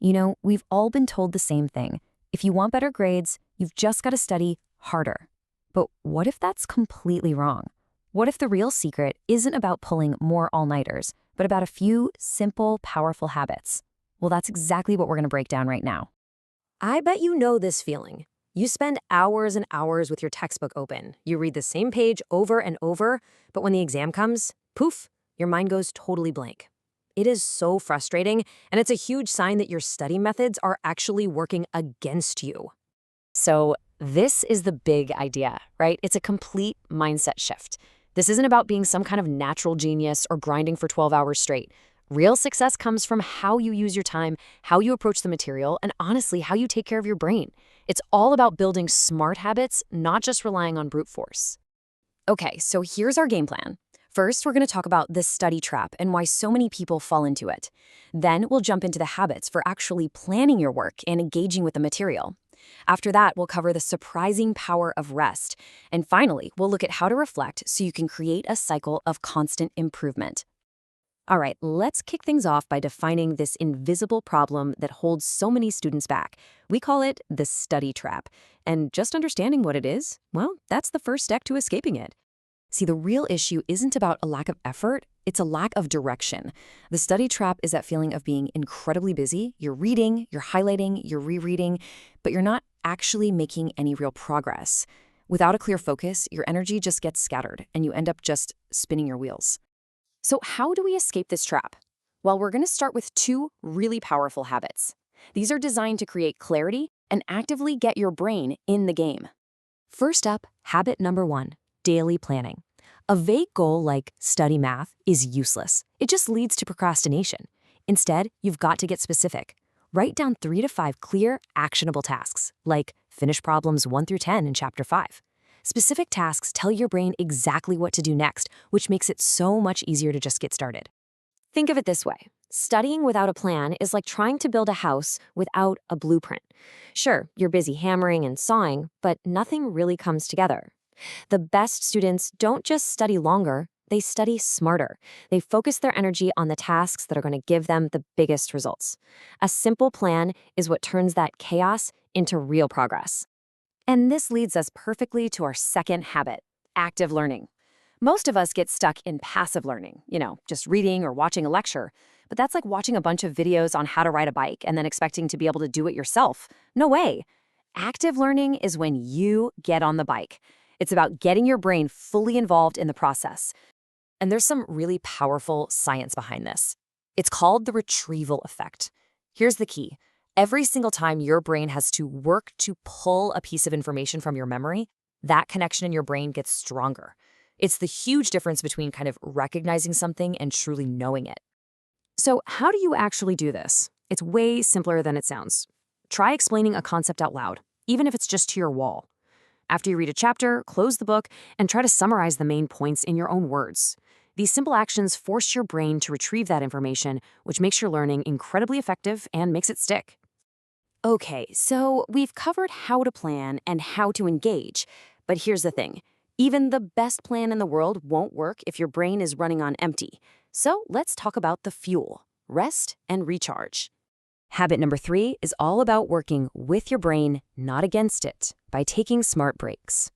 You know, we've all been told the same thing. If you want better grades, you've just got to study harder. But what if that's completely wrong? What if the real secret isn't about pulling more all-nighters, but about a few simple, powerful habits? Well, that's exactly what we're going to break down right now. I bet you know this feeling. You spend hours and hours with your textbook open. You read the same page over and over, but when the exam comes, poof, your mind goes totally blank. It is so frustrating, and it's a huge sign that your study methods are actually working against you. So this is the big idea, right? It's a complete mindset shift. This isn't about being some kind of natural genius or grinding for 12 hours straight. Real success comes from how you use your time, how you approach the material, and honestly, how you take care of your brain. It's all about building smart habits, not just relying on brute force. Okay, so here's our game plan. First, we're going to talk about the study trap and why so many people fall into it. Then we'll jump into the habits for actually planning your work and engaging with the material. After that, we'll cover the surprising power of rest. And finally, we'll look at how to reflect so you can create a cycle of constant improvement. All right, let's kick things off by defining this invisible problem that holds so many students back. We call it the study trap. And just understanding what it is, well, that's the first step to escaping it. See, the real issue isn't about a lack of effort, it's a lack of direction. The study trap is that feeling of being incredibly busy. You're reading, you're highlighting, you're rereading, but you're not actually making any real progress. Without a clear focus, your energy just gets scattered, and you end up just spinning your wheels. So how do we escape this trap? Well, we're going to start with two really powerful habits. These are designed to create clarity and actively get your brain in the game. First up, habit number 1. Daily planning. A vague goal like study math is useless. It just leads to procrastination. Instead, you've got to get specific. Write down 3 to 5 clear, actionable tasks, like finish problems 1 through 10 in chapter 5. Specific tasks tell your brain exactly what to do next, which makes it so much easier to just get started. Think of it this way. Studying without a plan is like trying to build a house without a blueprint. Sure, you're busy hammering and sawing, but nothing really comes together. The best students don't just study longer, they study smarter. They focus their energy on the tasks that are going to give them the biggest results. A simple plan is what turns that chaos into real progress. And this leads us perfectly to our second habit, active learning. Most of us get stuck in passive learning, just reading or watching a lecture. But that's like watching a bunch of videos on how to ride a bike and then expecting to be able to do it yourself. No way. Active learning is when you get on the bike. It's about getting your brain fully involved in the process. And there's some really powerful science behind this. It's called the Retrieval Effect. Here's the key. Every single time your brain has to work to pull a piece of information from your memory, that connection in your brain gets stronger. It's the huge difference between kind of recognizing something and truly knowing it. So how do you actually do this? It's way simpler than it sounds. Try explaining a concept out loud, even if it's just to your wall. After you read a chapter, close the book and try to summarize the main points in your own words. These simple actions force your brain to retrieve that information, which makes your learning incredibly effective and makes it stick. Okay, so we've covered how to plan and how to engage, but here's the thing. Even the best plan in the world won't work if your brain is running on empty. So let's talk about the fuel, rest and recharge. Habit number 3 is all about working with your brain, not against it, by taking smart breaks.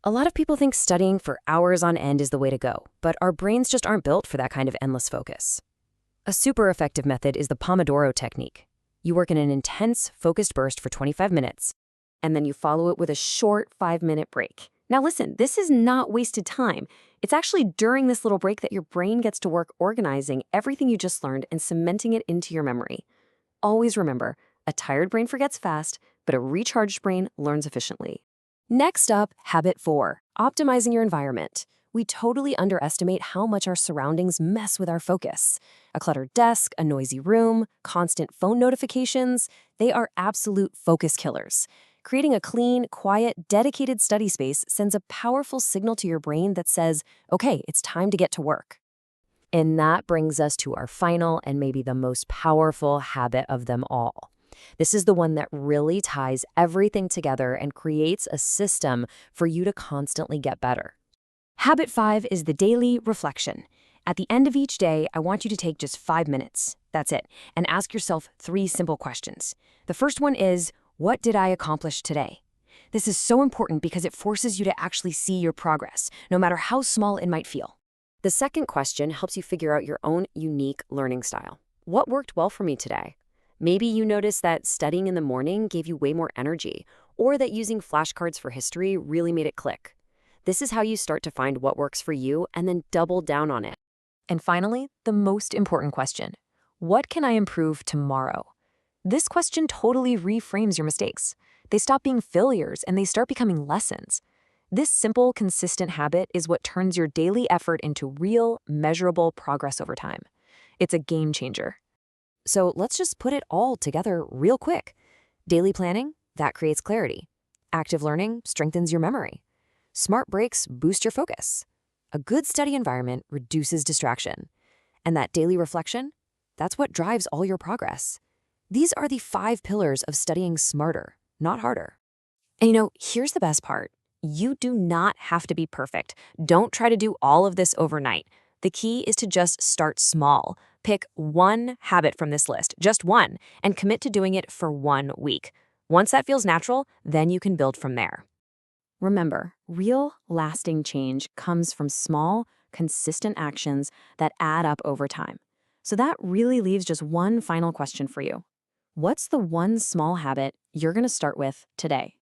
A lot of people think studying for hours on end is the way to go, but our brains just aren't built for that kind of endless focus. A super effective method is the Pomodoro Technique. You work in an intense, focused burst for 25 minutes, and then you follow it with a short 5-minute break. Now listen, this is not wasted time. It's actually during this little break that your brain gets to work organizing everything you just learned and cementing it into your memory. Always remember, a tired brain forgets fast, but a recharged brain learns efficiently. Next up, habit 4, optimizing your environment. We totally underestimate how much our surroundings mess with our focus. A cluttered desk, a noisy room, constant phone notifications, they are absolute focus killers. Creating a clean, quiet, dedicated study space sends a powerful signal to your brain that says, okay, it's time to get to work. And that brings us to our final and maybe the most powerful habit of them all. This is the one that really ties everything together and creates a system for you to constantly get better. Habit 5 is the daily reflection. At the end of each day, I want you to take just 5 minutes. That's it. And ask yourself 3 simple questions. The first one is, what did I accomplish today? This is so important because it forces you to actually see your progress, no matter how small it might feel. The second question helps you figure out your own unique learning style. What worked well for me today? Maybe you noticed that studying in the morning gave you way more energy, or that using flashcards for history really made it click. This is how you start to find what works for you and then double down on it. And finally, the most important question. What can I improve tomorrow? This question totally reframes your mistakes. They stop being failures and they start becoming lessons. This simple, consistent habit is what turns your daily effort into real, measurable progress over time. It's a game changer. So let's just put it all together real quick. Daily planning, that creates clarity. Active learning strengthens your memory. Smart breaks boost your focus. A good study environment reduces distraction. And that daily reflection, that's what drives all your progress. These are the 5 pillars of studying smarter, not harder. And here's the best part. You do not have to be perfect. Don't try to do all of this overnight. The key is to just start small. Pick one habit from this list, just one, and commit to doing it for 1 week. Once that feels natural, then you can build from there. Remember, real, lasting change comes from small, consistent actions that add up over time. So that really leaves just one final question for you. What's the one small habit you're going to start with today?